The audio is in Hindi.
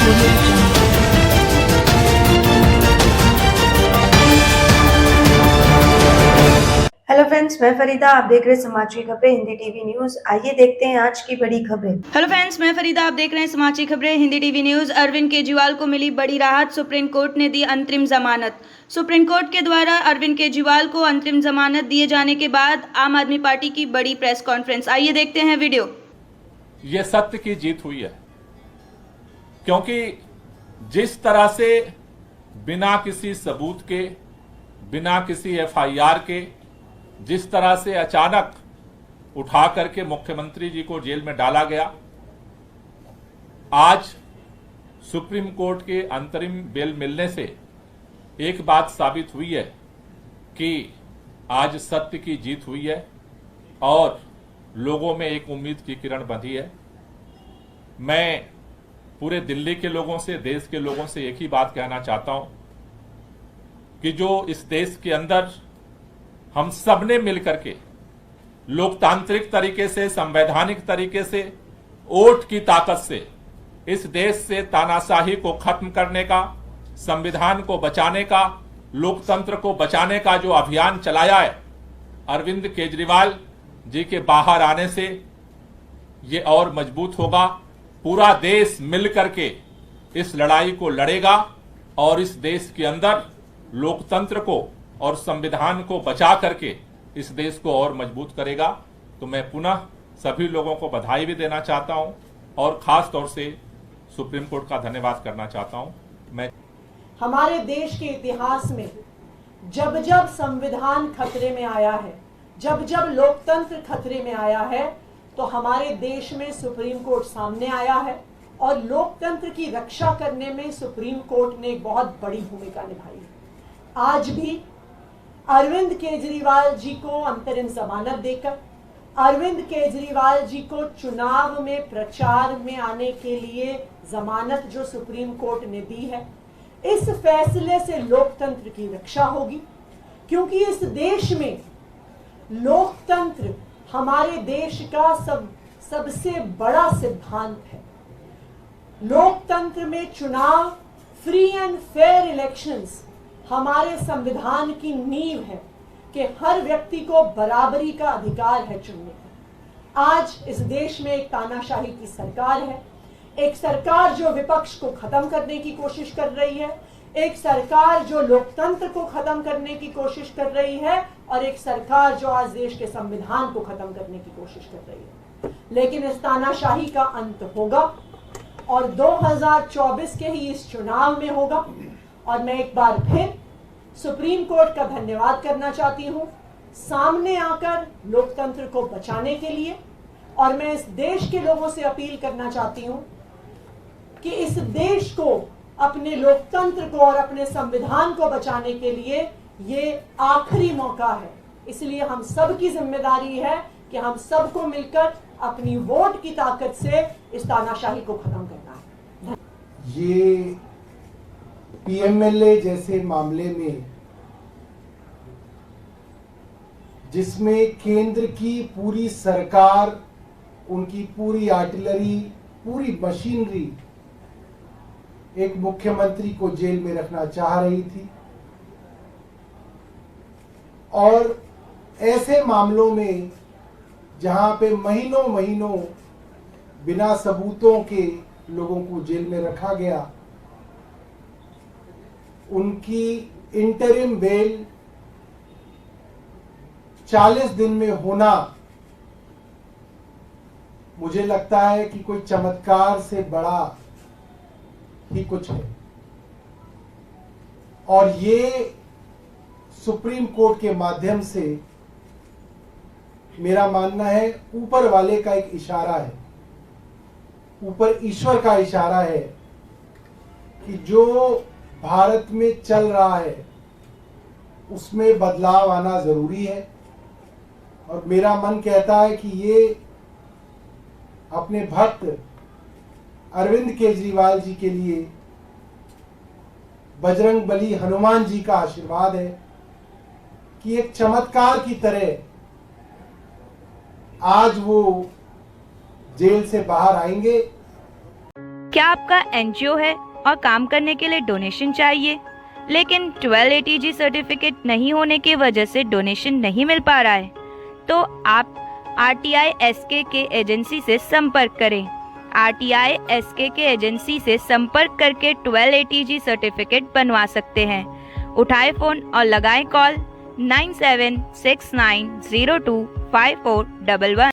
हेलो फ्रेंड्स, मैं फरीदा। आप देख रहे हैं समाज की खबरें हिंदी टीवी न्यूज। आइए देखते हैं आज की बड़ी खबरें। हेलो फ्रेंड्स, मैं फरीदा। आप देख रहे हैं समाज की खबरें हिंदी टीवी न्यूज। अरविंद केजरीवाल को मिली बड़ी राहत, सुप्रीम कोर्ट ने दी अंतरिम जमानत। सुप्रीम कोर्ट के द्वारा अरविंद केजरीवाल को अंतरिम जमानत दिए जाने के बाद आम आदमी पार्टी की बड़ी प्रेस कॉन्फ्रेंस। आइए देखते हैं वीडियो। ये सत्य की जीत हुई है, क्योंकि जिस तरह से बिना किसी सबूत के, बिना किसी एफआईआर के, जिस तरह से अचानक उठा करके मुख्यमंत्री जी को जेल में डाला गया, आज सुप्रीम कोर्ट के अंतरिम बेल मिलने से एक बात साबित हुई है कि आज सत्य की जीत हुई है और लोगों में एक उम्मीद की किरण बंधी है। मैं पूरे दिल्ली के लोगों से, देश के लोगों से एक ही बात कहना चाहता हूं कि जो इस देश के अंदर हम सब ने मिलकर के लोकतांत्रिक तरीके से, संवैधानिक तरीके से, वोट की ताकत से इस देश से तानाशाही को खत्म करने का, संविधान को बचाने का, लोकतंत्र को बचाने का जो अभियान चलाया है, अरविंद केजरीवाल जी के बाहर आने से ये और मजबूत होगा। पूरा देश मिलकर के इस लड़ाई को लड़ेगा और इस देश के अंदर लोकतंत्र को और संविधान को बचा करके इस देश को और मजबूत करेगा। तो मैं पुनः सभी लोगों को बधाई भी देना चाहता हूं और खास तौर से सुप्रीम कोर्ट का धन्यवाद करना चाहता हूं। मैं हमारे देश के इतिहास में जब जब संविधान खतरे में आया है, जब जब लोकतंत्र खतरे में आया है, तो हमारे देश में सुप्रीम कोर्ट सामने आया है और लोकतंत्र की रक्षा करने में सुप्रीम कोर्ट ने एक बहुत बड़ी भूमिका निभाई है। आज भी अरविंद केजरीवाल जी को अंतरिम जमानत देकर, अरविंद केजरीवाल जी को चुनाव में प्रचार में आने के लिए जमानत जो सुप्रीम कोर्ट ने दी है, इस फैसले से लोकतंत्र की रक्षा होगी। क्योंकि इस देश में लोकतंत्र हमारे देश का सबसे बड़ा सिद्धांत है। लोकतंत्र में चुनाव, फ्री एंड फेयर इलेक्शंस हमारे संविधान की नींव है कि हर व्यक्ति को बराबरी का अधिकार है चुनने का। आज इस देश में एक तानाशाही की सरकार है, एक सरकार जो विपक्ष को खत्म करने की कोशिश कर रही है, एक सरकार जो लोकतंत्र को खत्म करने की कोशिश कर रही है और एक सरकार जो आज देश के संविधान को खत्म करने की कोशिश कर रही है। लेकिन इस तानाशाही का अंत होगा और 2024 के ही इस चुनाव में होगा। और मैं एक बार फिर सुप्रीम कोर्ट का धन्यवाद करना चाहती हूं सामने आकर लोकतंत्र को बचाने के लिए। और मैं इस देश के लोगों से अपील करना चाहती हूं कि इस देश को, अपने लोकतंत्र को और अपने संविधान को बचाने के लिए ये आखिरी मौका है। इसलिए हम सब की जिम्मेदारी है कि हम सबको मिलकर अपनी वोट की ताकत से इस तानाशाही को खत्म करना है। ये पीएमएलए जैसे मामले में, जिसमें केंद्र की पूरी सरकार, उनकी पूरी आर्टिलरी, पूरी मशीनरी एक मुख्यमंत्री को जेल में रखना चाह रही थी, और ऐसे मामलों में जहां पे महीनों महीनों बिना सबूतों के लोगों को जेल में रखा गया, उनकी इंटरिम बेल 40 दिन में होना, मुझे लगता है कि कोई चमत्कार से बड़ा ही कुछ है। और ये सुप्रीम कोर्ट के माध्यम से, मेरा मानना है, ऊपर वाले का एक इशारा है, ऊपर ईश्वर का इशारा है कि जो भारत में चल रहा है उसमें बदलाव आना जरूरी है। और मेरा मन कहता है कि ये अपने भक्त अरविंद केजरीवाल जी के लिए बजरंग बली हनुमान जी का आशीर्वाद है कि एक चमत्कार की तरह आज वो जेल से बाहर आएंगे। क्या आपका एनजीओ है और काम करने के लिए डोनेशन चाहिए, लेकिन 1280G सर्टिफिकेट नहीं होने की वजह से डोनेशन नहीं मिल पा रहा है, तो आप RTI SK एजेंसी से संपर्क करें। RTI SK एजेंसी से संपर्क करके 1280G सर्टिफिकेट बनवा सकते हैं। उठाए फ़ोन और लगाएं कॉल 9769025411।